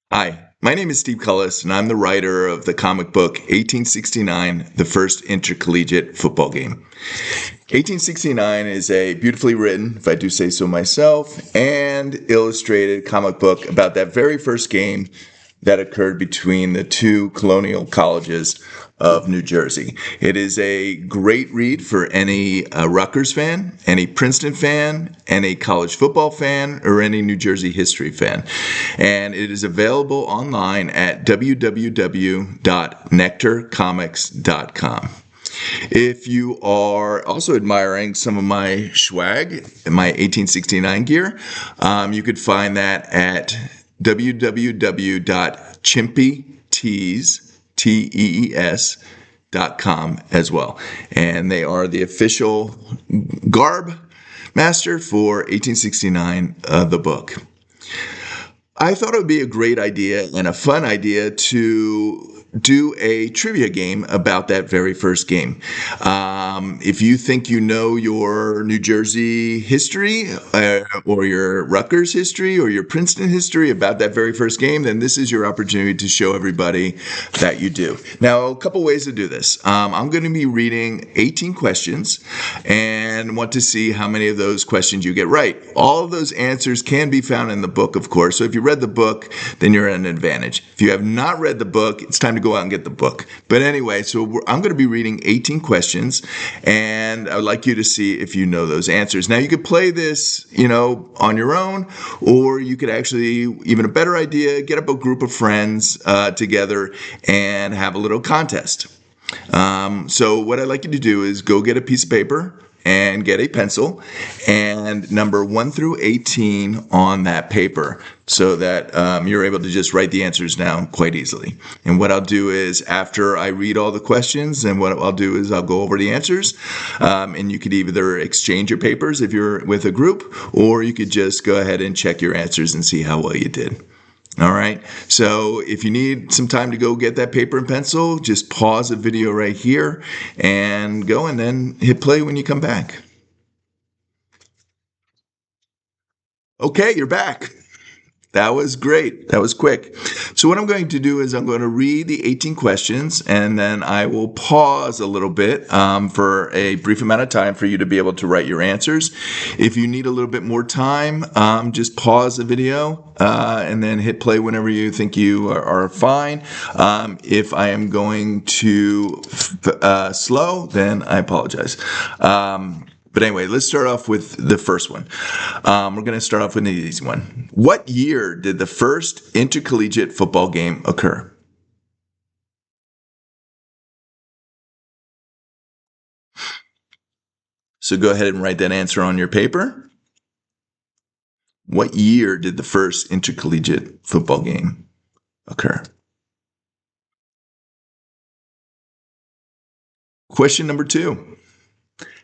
Hi, my name is Steve Cullis, and I'm the writer of the comic book 1869, The First Intercollegiate Football Game. 1869 is a beautifully written, if I do say so myself, and illustrated comic book about that very first game that occurred between the two colonial colleges of New Jersey. It is a great read for any Rutgers fan, any Princeton fan, any college football fan, or any New Jersey history fan. And it is available online at www.nectarcomics.com. If you are also admiring some of my swag, my 1869 gear, you could find that at www.chimpytees.com as well. And they are the official garb master for 1869, the book. I thought it would be a great idea and a fun idea to do a trivia game about that very first game. If you think you know your New Jersey history or your Rutgers history or your Princeton history about that very first game, then this is your opportunity to show everybody that you do. Now, a couple ways to do this. I'm going to be reading 18 questions and want to see how many of those questions you get right. All of those answers can be found in the book, of course. So if you read the book, then you're at an advantage. If you have not read the book, it's time to go out and get the book. But anyway, so I'm going to be reading 18 questions, and I would like you to see if you know those answers. Now, you could play this, on your own, or you could actually, even a better idea, get up a group of friends together and have a little contest. So what I'd like you to do is go get a piece of paper and get a pencil and number 1 through 18 on that paper so that you're able to just write the answers down quite easily. And what I'll do is after I read all the questions, and what I'll do is I'll go over the answers, and you could either exchange your papers if you're with a group, or you could just go ahead and check your answers and see how well you did. All right, so if you need some time to go get that paper and pencil, just pause the video right here and go, and then hit play when you come back. Okay, you're back. That was great. That was quick. So what I'm going to do is I'm going to read the 18 questions, and then I will pause a little bit for a brief amount of time for you to be able to write your answers. If you need a little bit more time, just pause the video and then hit play whenever you think you are fine. If I am going too slow, then I apologize. But anyway, let's start off with the first one. We're going to start off with an easy one. What year did the first intercollegiate football game occur? So go ahead and write that answer on your paper. What year did the first intercollegiate football game occur? Question number 2.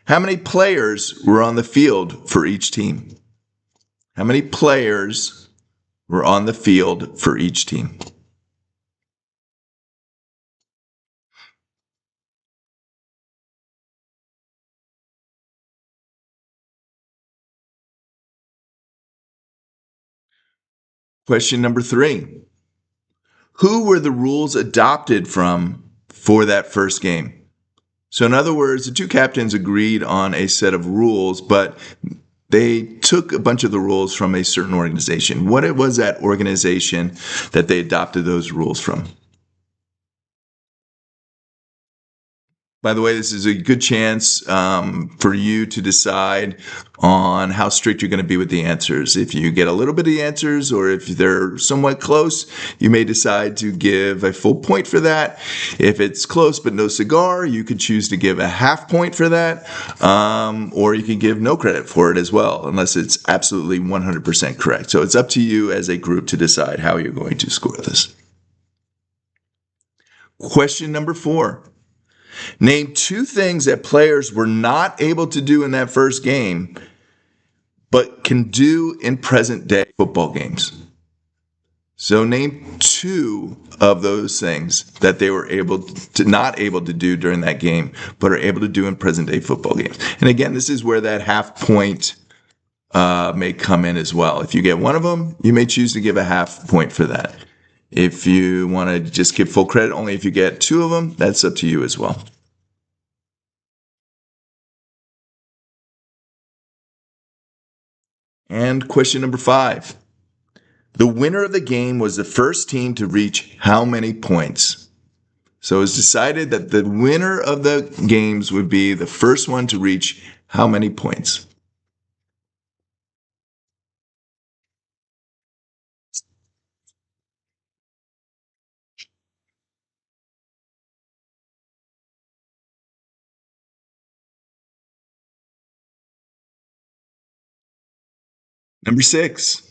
How many players were on the field for each team? How many players were on the field for each team? Question number 3. Who were the rules adopted from for that first game? So in other words, the two captains agreed on a set of rules, but they took a bunch of the rules from a certain organization. What was that organization that they adopted those rules from? By the way, this is a good chance for you to decide on how strict you're going to be with the answers. If you get a little bit of the answers, or if they're somewhat close, you may decide to give a full point for that. If it's close but no cigar, you could choose to give a half point for that, or you can give no credit for it as well, unless it's absolutely 100% correct. So it's up to you as a group to decide how you're going to score this. Question number 4. Name 2 things that players were not able to do in that first game, but can do in present-day football games. So name 2 of those things that they were not able to do during that game, but are able to do in present-day football games. And again, this is where that half point may come in as well. If you get one of them, you may choose to give a half point for that. If you want to just give full credit only if you get 2 of them, that's up to you as well. And question number 5. The winner of the game was the first team to reach how many points? So it was decided that the winner of the games would be the first one to reach how many points? Number 6.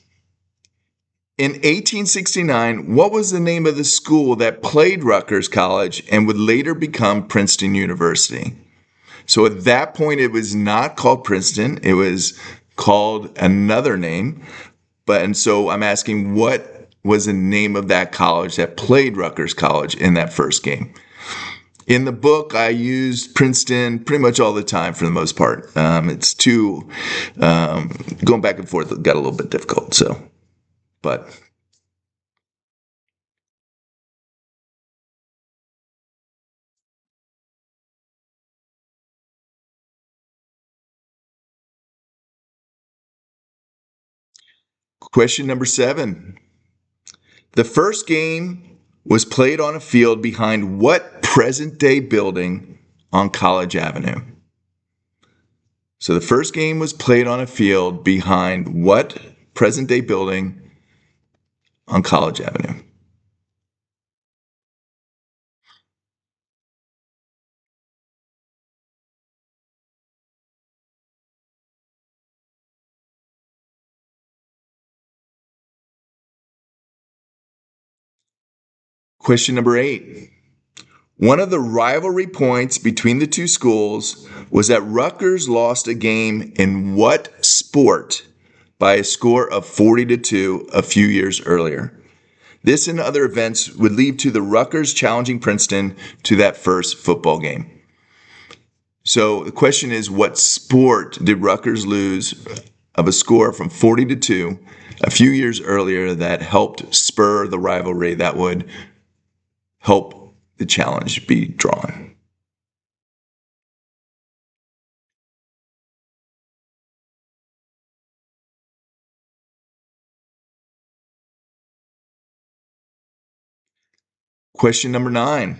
In 1869, what was the name of the school that played Rutgers College and would later become Princeton University? So at that point, it was not called Princeton. It was called another name. And so I'm asking, what was the name of that college that played Rutgers College in that first game? In the book, I used Princeton pretty much all the time for the most part. It's too, going back and forth got a little bit difficult. But question number 7. The first game was played on a field behind what present day building on College Avenue? So the first game was played on a field behind what present day building on College Avenue? Question number 8. One of the rivalry points between the two schools was that Rutgers lost a game in what sport by a score of 40-2 a few years earlier? This and other events would lead to the Rutgers challenging Princeton to that first football game. So the question is, what sport did Rutgers lose of a score from 40-2 a few years earlier that helped spur the rivalry that would help the challenge be drawn? Question number 9.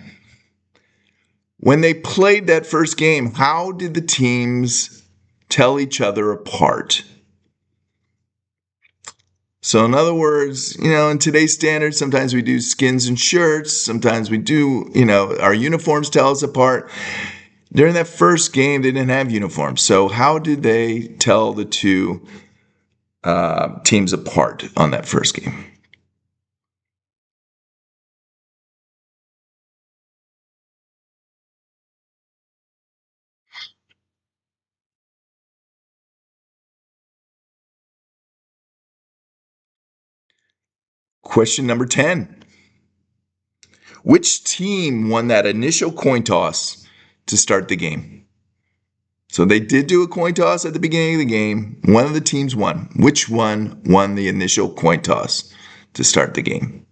When they played that first game, how did the teams tell each other apart? So, in other words, in today's standards, sometimes we do skins and shirts. Sometimes we do, our uniforms tell us apart. During that first game, they didn't have uniforms. So, how did they tell the two teams apart on that first game? Question number 10. Which team won that initial coin toss to start the game? So they did do a coin toss at the beginning of the game. One of the teams won. Which one won the initial coin toss to start the game?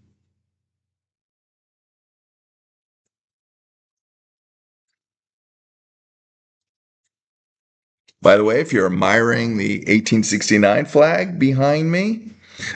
By the way, if you're admiring the 1869 flag behind me,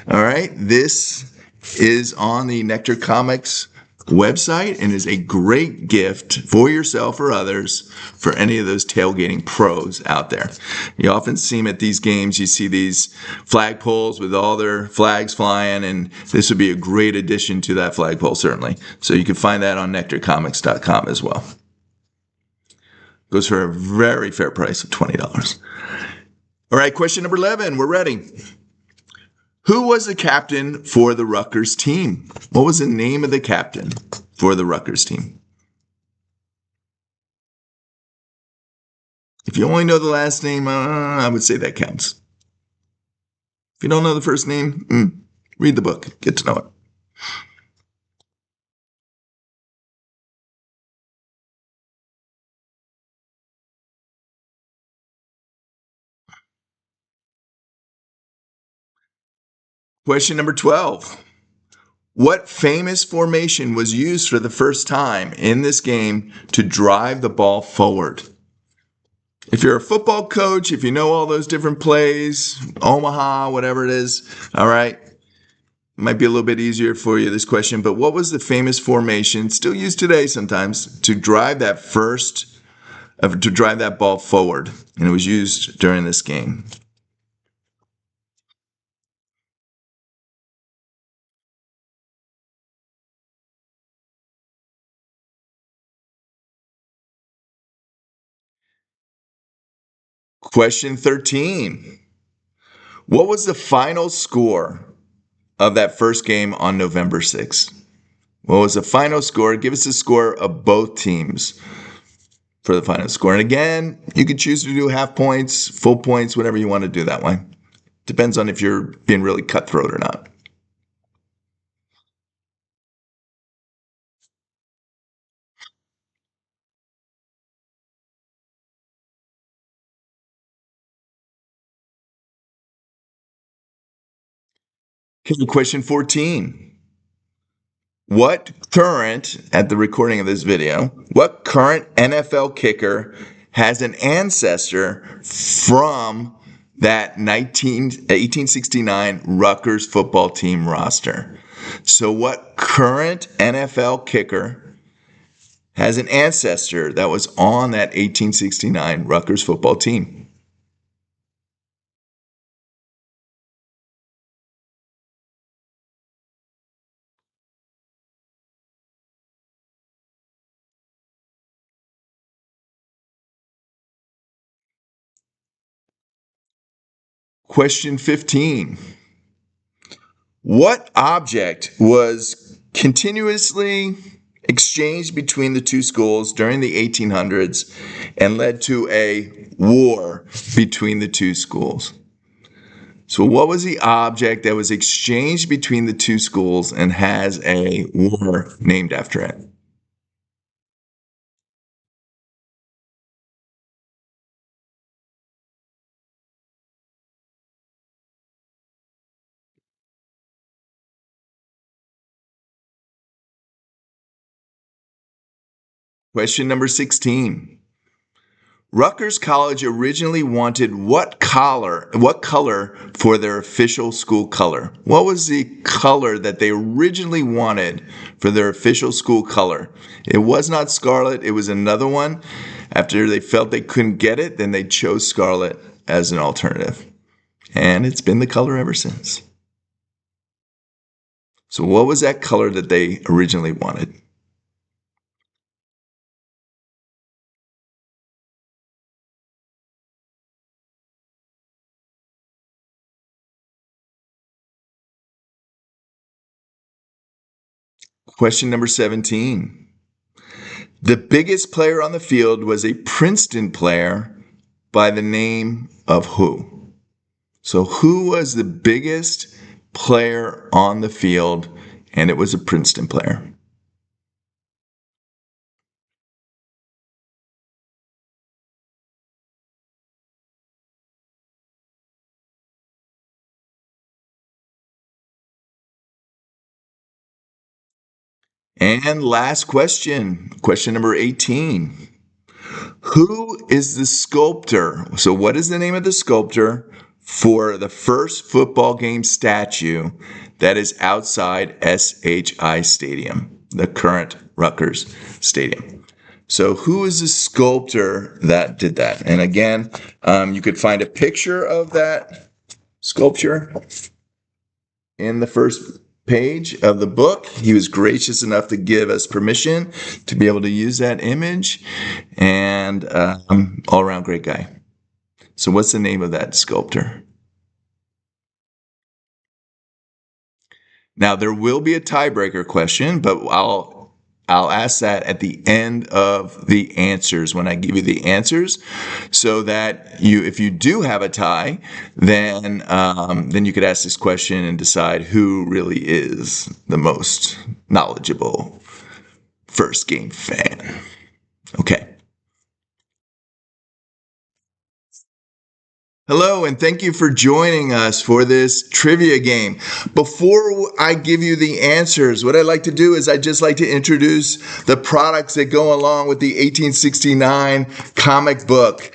all right, this is on the Nectar Comics website and is a great gift for yourself or others for any of those tailgating pros out there. You often see them at these games. You see these flagpoles with all their flags flying, and this would be a great addition to that flagpole, certainly. So you can find that on nectarcomics.com as well. Goes for a very fair price of $20. All right, question number 11. We're ready. Who was the captain for the Rutgers team? What was the name of the captain for the Rutgers team? If you only know the last name, I would say that counts. If you don't know the first name, read the book. Get to know it. Question number 12. What famous formation was used for the first time in this game to drive the ball forward? If you're a football coach, if you know all those different plays, Omaha, whatever it is, all right, might be a little bit easier for you, this question, but what was the famous formation, still used today sometimes, to drive that ball forward? And it was used during this game. Question 13. What was the final score of that first game on November 6th? What was the final score? Give us the score of both teams for the final score. And again, you could choose to do half points, full points, whatever you want to do that way. Depends on if you're being really cutthroat or not. Okay, question 14. At the recording of this video, what current NFL kicker has an ancestor from that 1869 Rutgers football team roster? So what current NFL kicker has an ancestor that was on that 1869 Rutgers football team? Question 15. What object was continuously exchanged between the two schools during the 1800s and led to a war between the two schools? So, what was the object that was exchanged between the two schools and has a war named after it? Question number 16. Rutgers College originally wanted what color for their official school color? What was the color that they originally wanted for their official school color? It was not scarlet, it was another one. After they felt they couldn't get it, then they chose scarlet as an alternative. And it's been the color ever since. So what was that color that they originally wanted? Question number 17. The biggest player on the field was a Princeton player by the name of who? So, who was the biggest player on the field? And it was a Princeton player. And last question, question number 18. Who is the sculptor? So, what is the name of the sculptor for the first football game statue that is outside SHI Stadium, the current Rutgers Stadium? So, who is the sculptor that did that? And again, you could find a picture of that sculpture in the first page of the book. He was gracious enough to give us permission to be able to use that image, and all around great guy. So, what's the name of that sculptor? Now, there will be a tiebreaker question, but I'll ask that at the end of the answers when I give you the answers, so that if you do have a tie, then you could ask this question and decide who really is the most knowledgeable first game fan. Okay. Hello, and thank you for joining us for this trivia game. Before I give you the answers, what I'd like to do is I'd just like to introduce the products that go along with the 1869 comic book.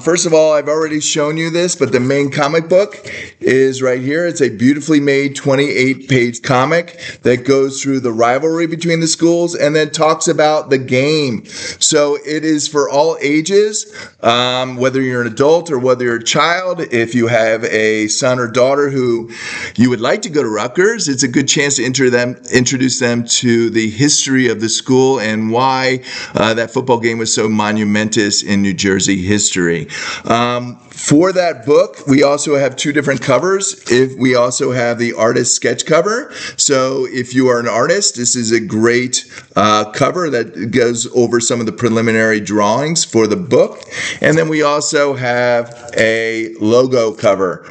First of all, I've already shown you this, but the main comic book is right here. It's a beautifully made 28-page comic that goes through the rivalry between the schools and then talks about the game. So it is for all ages, whether you're an adult or whether you're a child. If you have a son or daughter who you would like to go to Rutgers, it's a good chance to introduce them to the history of the school and why that football game was so monumentous in New Jersey history. For that book, we also have two different covers. We also have the artist sketch cover. So if you are an artist, this is a great cover that goes over some of the preliminary drawings for the book. And then we also have a logo cover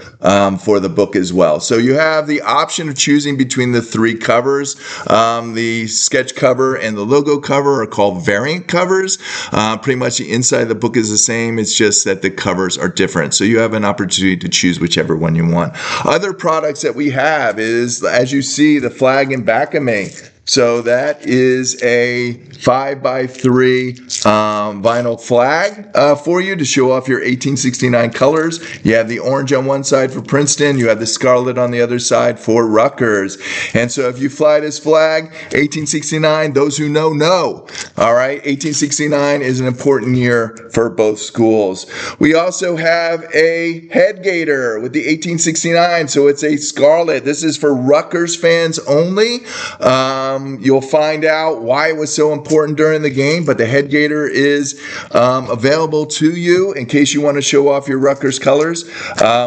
for the book as well. So you have the option of choosing between the three covers. The sketch cover and the logo cover are called variant covers. Pretty much the inside of the book is the same. It's just that the covers are different. So you have an opportunity to choose whichever one you want. Other products that we have is, as you see, the flag in back of me. So that is a 5x3 vinyl flag for you to show off your 1869 colors. You have the orange on one side for Princeton. You have the scarlet on the other side for Rutgers. And so if you fly this flag, 1869, those who know, know. All right, 1869 is an important year for both schools. We also have a head gaiter with the 1869. So it's a scarlet. This is for Rutgers fans only. You'll find out why it was so important during the game, but the head gaiter is available to you in case you want to show off your Rutgers colors.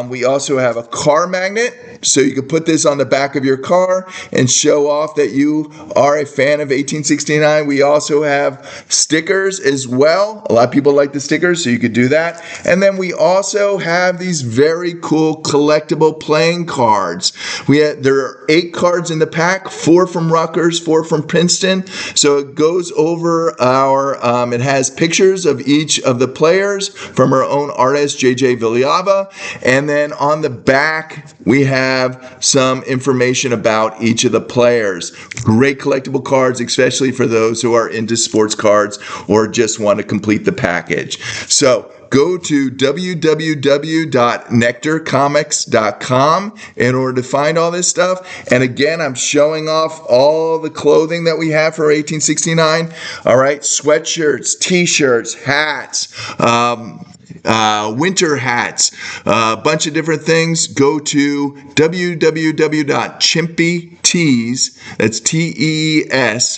We also have a car magnet, so you can put this on the back of your car and show off that you are a fan of 1869. We also have stickers as well. A lot of people like the stickers, so you could do that. And then we also have these very cool collectible playing cards. There are 8 cards in the pack, 4 from Rutgers, 4 from Princeton. So it goes over it has pictures of each of the players from our own artist, J.J. Viliava. And then on the back, we have some information about each of the players. Great collectible cards, especially for those who are into sports cards or just want to complete the package. So go to www.nectarcomics.com in order to find all this stuff. And again, I'm showing off all the clothing that we have for 1869. All right, sweatshirts, t-shirts, hats, winter hats, a bunch of different things. Go to www.chimpytees, that's TEES.com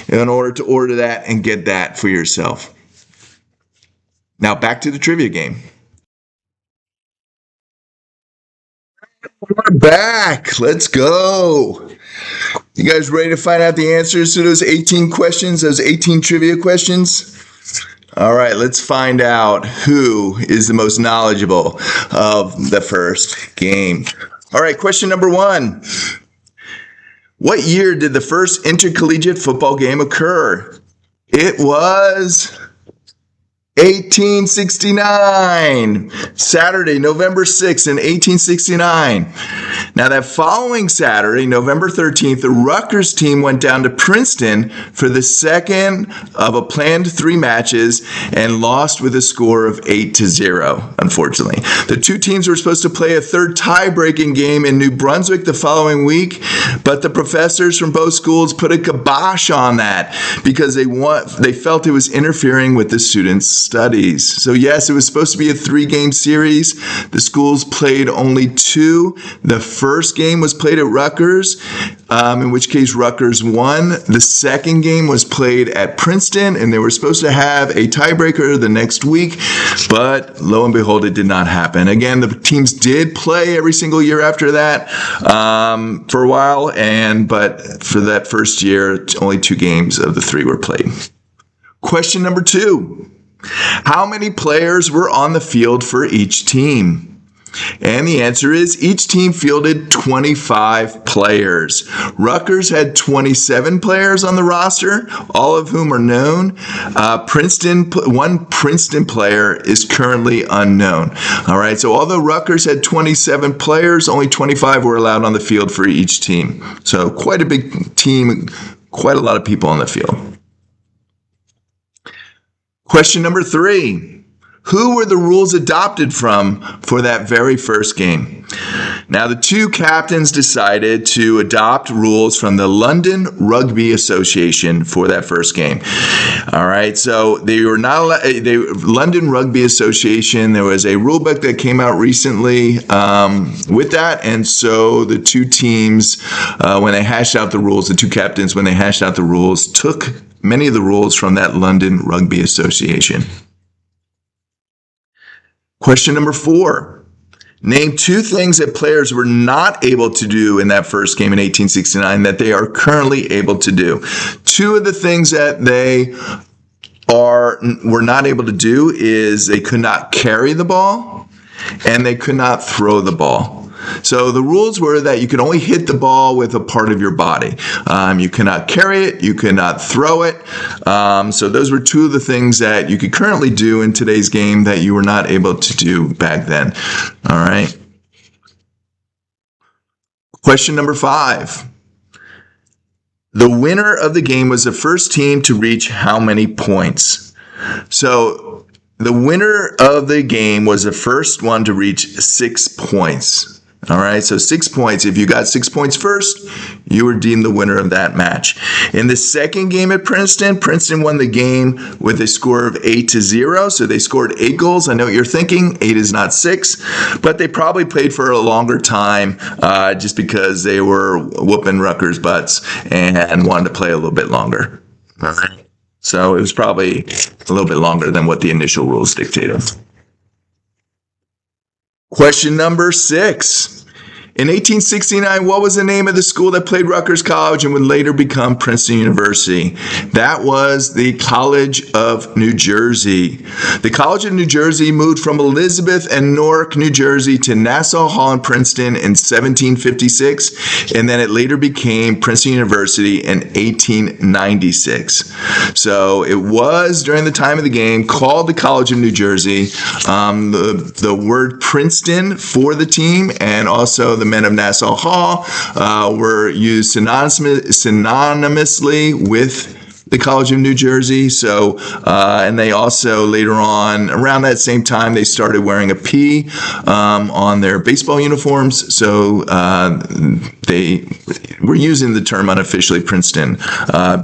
in order to order that and get that for yourself. Now back to the trivia game. We're back. Let's go. You guys ready to find out the answers to those 18 questions, those 18 trivia questions? All right, let's find out who is the most knowledgeable of the first game. All right, question number 1. What year did the first intercollegiate football game occur? It was 1869, Saturday, November 6th in 1869. Now that following Saturday, November 13th, the Rutgers team went down to Princeton for the second of a planned 3 matches and lost with a score of 8-0, unfortunately. The two teams were supposed to play a third tie-breaking game in New Brunswick the following week, but the professors from both schools put a kibosh on that because they felt it was interfering with the students' studies. So yes, it was supposed to be a 3-game series. The schools played only 2. The first game was played at Rutgers, in which case Rutgers won. The second game was played at Princeton, and they were supposed to have a tiebreaker the next week, but lo and behold, it did not happen. Again, the teams did play every single year after that for a while, but for that first year, only 2 games of the 3 were played. Question number 2. How many players were on the field for each team? And the answer is each team fielded 25 players. Rutgers had 27 players on the roster, all of whom are known. One Princeton player is currently unknown. All right, so although Rutgers had 27 players, only 25 were allowed on the field for each team. So quite a big team, quite a lot of people on the field. Question number 3. Who were the rules adopted from for that very first game? Now, the two captains decided to adopt rules from the London Rugby Association for that first game. All right, so they were not allowed, London Rugby Association, there was a rule book that came out recently with that, and so the two teams, when they hashed out the rules, the two captains, when they hashed out the rules, took many of the rules from that London Rugby Association. Question number 4. Name 2 things that players were not able to do in that first game in 1869 that they are currently able to do. 2 of the things that they were not able to do is they could not carry the ball and they could not throw the ball. So the rules were that you could only hit the ball with a part of your body. You cannot carry it, you cannot throw it. So those were 2 of the things that you could currently do in today's game that you were not able to do back then. All right. Question number 5. The winner of the game was the first team to reach how many points? So the winner of the game was the first one to reach 6 points. All right, so 6 points. If you got 6 points first, you were deemed the winner of that match. In the second game at Princeton, Princeton won the game with a score of 8-0. So they scored 8 goals. I know what you're thinking. 8 is not 6, but they probably played for a longer time just because they were whooping Rutgers' butts and wanted to play a little bit longer. All right. So it was probably a little bit longer than what the initial rules dictated. Question number 6. In 1869, what was the name of the school that played Rutgers College and would later become Princeton University? That was the College of New Jersey. The College of New Jersey moved from Elizabeth and Newark, New Jersey to Nassau Hall and Princeton in 1756, and then it later became Princeton University in 1896. So it was, during the time of the game, called the College of New Jersey. The word Princeton for the team and also the men of Nassau Hall were used synonymously with the College of New Jersey. So, and they also later on, around that same time, they started wearing a P on their baseball uniforms. So they were using the term unofficially Princeton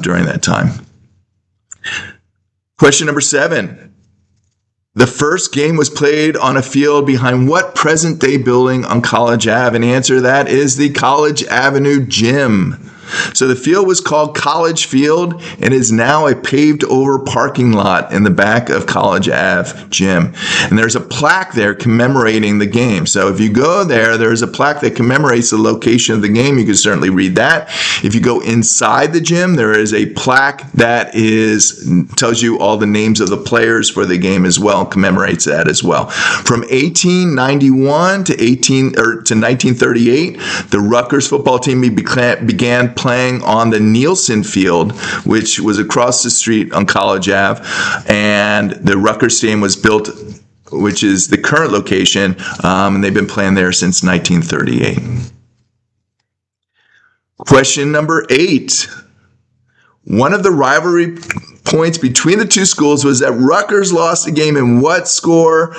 during that time. Question number 7. The first game was played on a field behind what present-day building on College Ave? And the answer to that is the College Avenue Gym. So the field was called College Field and is now a paved-over parking lot in the back of College Ave Gym. And there's a plaque there commemorating the game. So if you go there, there's a plaque that commemorates the location of the game. You can certainly read that. If you go inside the gym, there is a plaque that tells you all the names of the players for the game as well, commemorates that as well. From 1891 to 1938, the Rutgers football team began playing on the Nielsen Field, which was across the street on College Ave, and the Rutgers Stadium was built, which is the current location, and they've been playing there since 1938. Question number 8. One of the rivalry points between the two schools was that Rutgers lost the game in what score?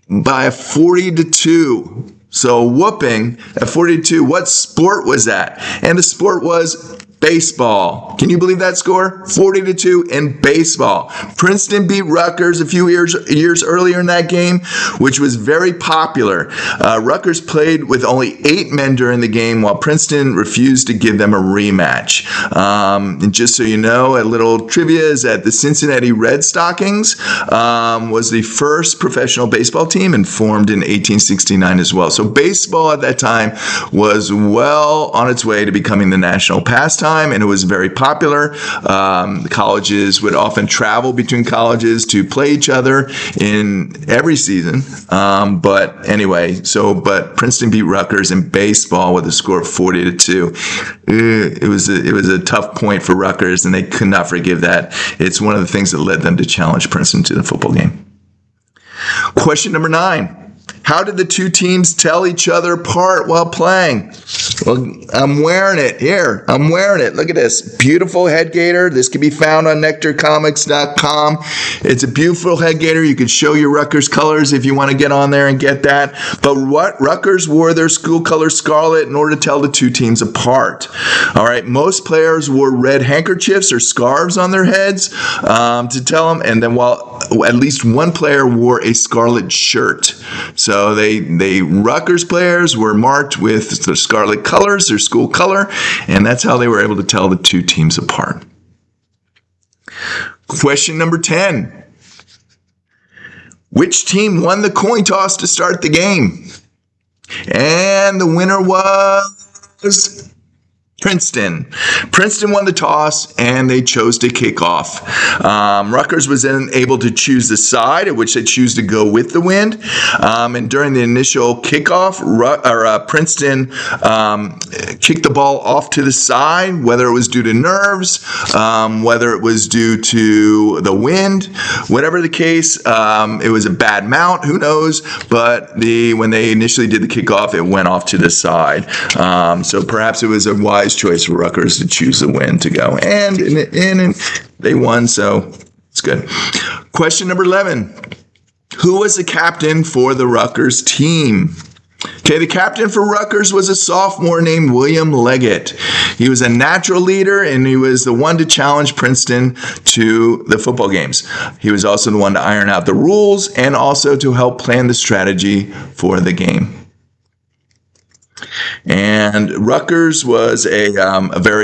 By 40-2. So whooping at 42. What sport was that? And the sport was baseball. Can you believe that score? 40-2 in baseball. Princeton beat Rutgers a few years earlier in that game, which was very popular. Rutgers played with only 8 men during the game, while Princeton refused to give them a rematch. And just so you know, a little trivia is that the Cincinnati Red Stockings was the first professional baseball team and formed in 1869 as well. So baseball at that time was well on its way to becoming the national pastime. pastime, and it was very popular. The colleges would often travel between colleges to play each other in every season. But Princeton beat Rutgers in baseball with a score of 40-2. It was a tough point for Rutgers, and they could not forgive that. It's one of the things that led them to challenge Princeton to the football game. Question number 9. How did the two teams tell each other apart while playing? Well, I'm wearing it here. I'm wearing it. Look at this. Beautiful head gaiter. This can be found on nectarcomics.com. It's a beautiful head gaiter. You can show your Rutgers colors if you want to get on there and get that. But Rutgers wore their school color scarlet in order to tell the two teams apart. All right. Most players wore red handkerchiefs or scarves on their heads to tell them. And then while at least one player wore a scarlet shirt. So they Rutgers players were marked with the scarlet colors, their school color, and that's how they were able to tell the two teams apart. Question number 10. Which team won the coin toss to start the game? And the winner was Princeton. Princeton won the toss, and they chose to kick off. Rutgers was then able to choose the side at which they choose to go with the wind. And during the initial kickoff, Princeton kicked the ball off to the side, whether it was due to nerves, whether it was due to the wind, whatever the case. It was a bad mount, who knows? But when they initially did the kickoff, it went off to the side. So perhaps it was a wise choice for Rutgers to choose the win to go. And they won, so it's good. Question number 11. Who was the captain for the Rutgers team? Okay, the captain for Rutgers was a sophomore named William Leggett. He was a natural leader, and he was the one to challenge Princeton to the football games. He was also the one to iron out the rules and also to help plan the strategy for the game. And Rutgers was a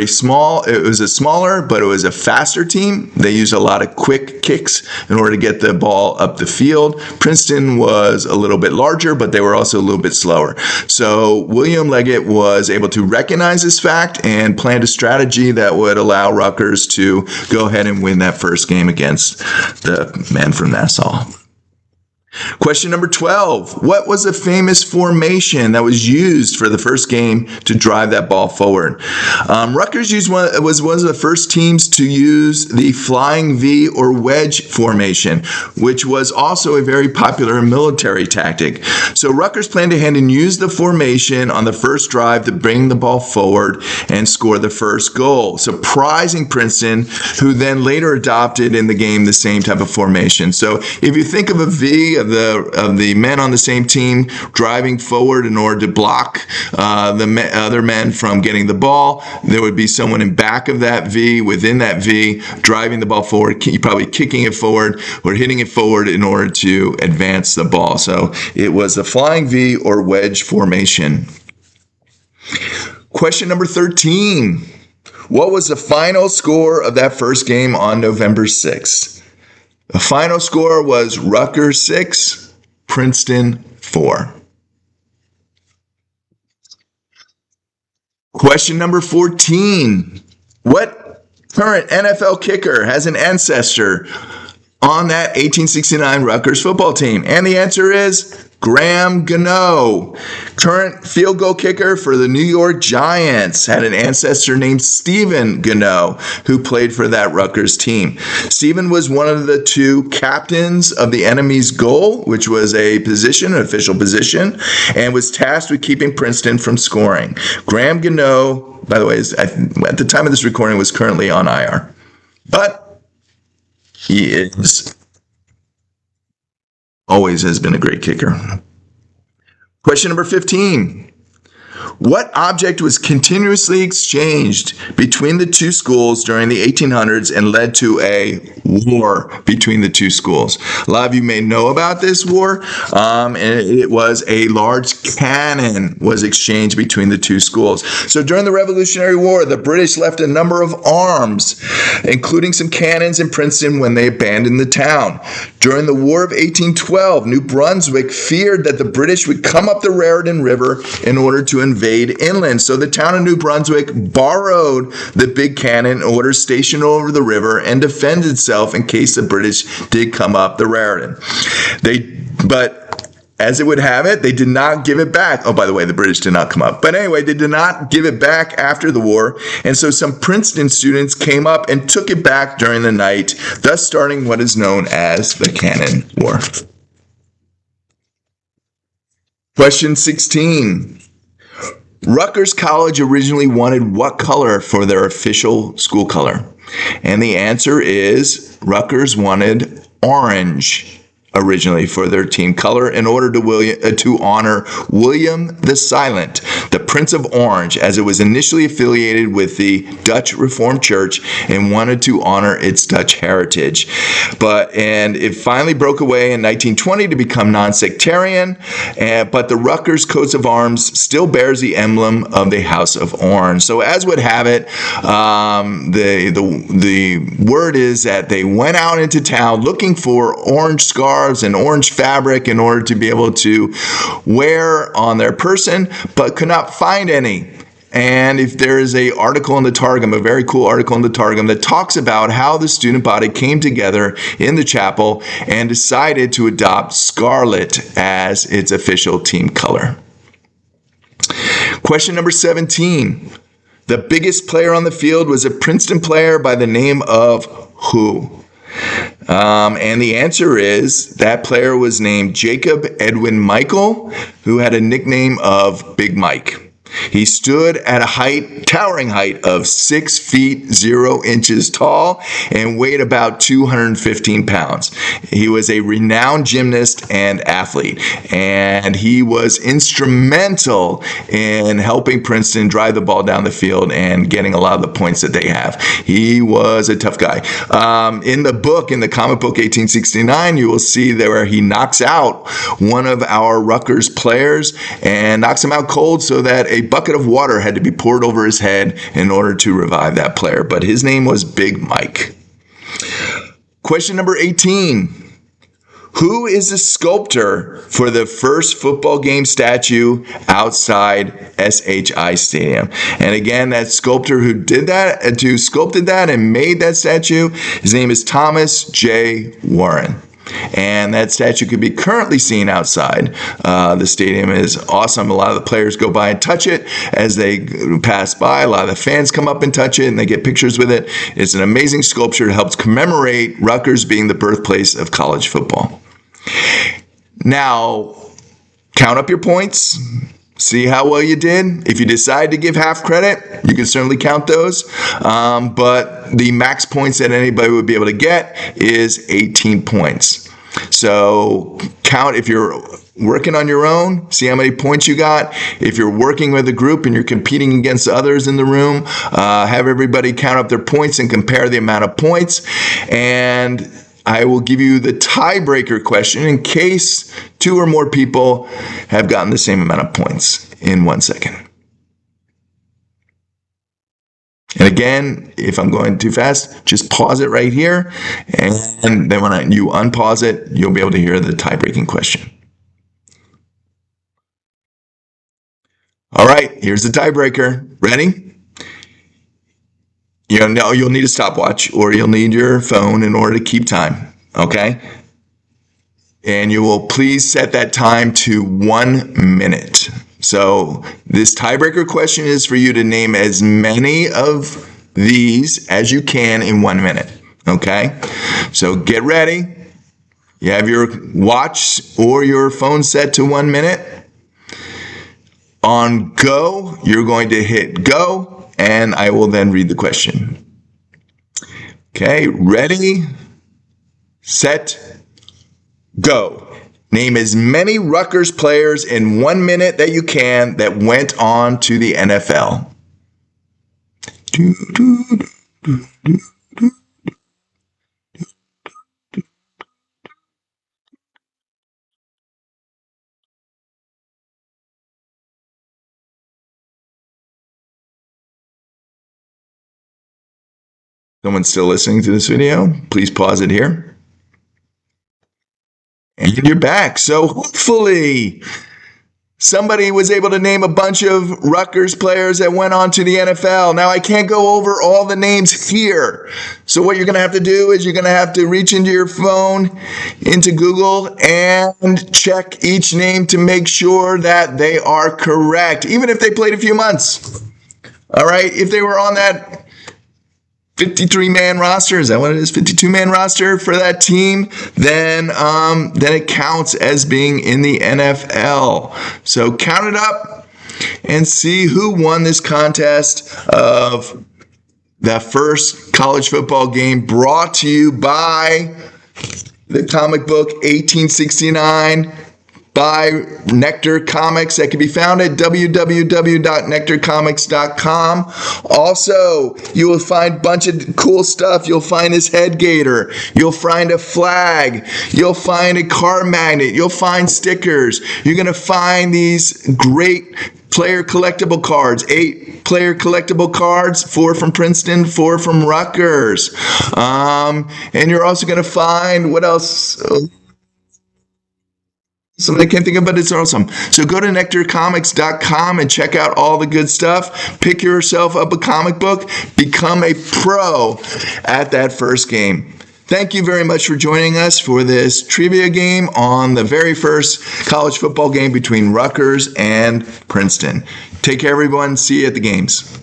smaller, but it was a faster team. They used a lot of quick kicks in order to get the ball up the field. Princeton was a little bit larger, but they were also a little bit slower. So William Leggett was able to recognize this fact and planned a strategy that would allow Rutgers to go ahead and win that first game against the men from Nassau. Question number 12. What was the famous formation that was used for the first game to drive that ball forward? Rutgers was one of the first teams to use the flying V or wedge formation, which was also a very popular military tactic. So Rutgers planned ahead and use the formation on the first drive to bring the ball forward and score the first goal, surprising Princeton, who then later adopted in the game the same type of formation. So if you think of a V of the men on the same team driving forward in order to block the other men from getting the ball, there would be someone in back of that V, within that V, driving the ball forward, probably kicking it forward or hitting it forward in order to advance the ball. So it was a flying V or wedge formation. Question number 13. What was the final score of that first game on November 6th? The final score was Rutgers 6, Princeton 4. Question number 14. What current NFL kicker has an ancestor on that 1869 Rutgers football team? And the answer is Graham Gano. Current field goal kicker for the New York Giants had an ancestor named Stephen Gano, who played for that Rutgers team. Stephen was one of the two captains of the enemy's goal, which was an official position, and was tasked with keeping Princeton from scoring. Graham Gano, by the way, at the time of this recording, was currently on IR. But he always has been a great kicker. Question number 15. What object was continuously exchanged between the two schools during the 1800s and led to a war between the two schools? A lot of you may know about this war. And it was a large cannon was exchanged between the two schools. So during the Revolutionary War, the British left a number of arms, including some cannons in Princeton when they abandoned the town. During the War of 1812, New Brunswick feared that the British would come up the Raritan River in order to invade inland. So the town of New Brunswick borrowed the big cannon in order to station over the river and defend itself in case the British did come up the Raritan. But as it would have it, they did not give it back. Oh, by the way, the British did not come up. But anyway, they did not give it back after the war. And so some Princeton students came up and took it back during the night, thus starting what is known as the Cannon War. Question 16. Rutgers College originally wanted what color for their official school color? And the answer is Rutgers wanted orange originally for their team color in order to honor William the Silent, the Prince of Orange, as it was initially affiliated with the Dutch Reformed Church and wanted to honor its Dutch heritage. And it finally broke away in 1920 to become non-sectarian, but the Rutgers coat of arms still bears the emblem of the House of Orange. So as would have it, the word is that they went out into town looking for orange scarves and orange fabric in order to be able to wear on their person, but could not find any. And if there is a article in the Targum, a very cool article in the Targum that talks about how the student body came together in the chapel and decided to adopt scarlet as its official team color. Question number 17. The biggest player on the field was a Princeton player by the name of who? And the answer is that player was named Jacob Edwin Michael, who had a nickname of Big Mike. He stood at a towering height of 6 feet 0 inches tall and weighed about 215 pounds. He was a renowned gymnast and athlete, and he was instrumental in helping Princeton drive the ball down the field and getting a lot of the points that they have. He was a tough guy. In the comic book 1869, you will see there where he knocks out one of our Rutgers players and knocks him out cold so that a bucket of water had to be poured over his head in order to revive that player. But his name was Big Mike. Question number 18. Who is the sculptor for the first football game statue outside SHI Stadium? And again, that sculptor who sculpted that and made that statue, his name is Thomas J. Warren. And that statue can be currently seen outside. The stadium is awesome. A lot of the players go by and touch it as they pass by. A lot of the fans come up and touch it, and they get pictures with it. It's an amazing sculpture that helps commemorate Rutgers being the birthplace of college football. Now, count up your points. See how well you did. If you decide to give half credit, you can certainly count those. But the max points that anybody would be able to get is 18 points. So count if you're working on your own, see how many points you got. If you're working with a group and you're competing against others in the room, have everybody count up their points and compare the amount of points. And I will give you the tiebreaker question in case 2 or more people have gotten the same amount of points in 1 second. And again, if I'm going too fast, just pause it right here. And then when you unpause it, you'll be able to hear the tie-breaking question. All right, here's the tiebreaker. Ready? You'll need a stopwatch or you'll need your phone in order to keep time, okay? And you will please set that time to 1 minute. So this tiebreaker question is for you to name as many of these as you can in 1 minute, okay? So get ready. You have your watch or your phone set to 1 minute. On go, you're going to hit go. And I will then read the question. Okay, ready, set, go. Name as many Rutgers players in 1 minute that you can that went on to the NFL. Someone still listening to this video, please pause it here. And you're back. So hopefully Somebody was able to name a bunch of Rutgers players that went on to the NFL. Now, I can't go over all the names here. So what you're going to have to do is you're going to have to reach into your phone, into Google, and check each name to make sure that they are correct, even if they played a few months. All right? If they were on that 53-man roster, is that what it is? 52-man roster for that team, then it counts as being in the NFL. So count it up and see who won this contest of the first college football game, brought to you by the comic book 1869 by Nectar Comics, that can be found at www.nectarcomics.com. Also, you will find a bunch of cool stuff. You'll find this head gator. You'll find a flag. You'll find a car magnet. You'll find stickers. You're going to find these great player collectible cards, 8 player collectible cards, 4 from Princeton, 4 from Rutgers. And you're also going to find, what else? Something I can't think of, but it's awesome. So go to nectarcomics.com and check out all the good stuff. Pick yourself up a comic book. Become a pro at that first game. Thank you very much for joining us for this trivia game on the very first college football game between Rutgers and Princeton. Take care, everyone. See you at the games.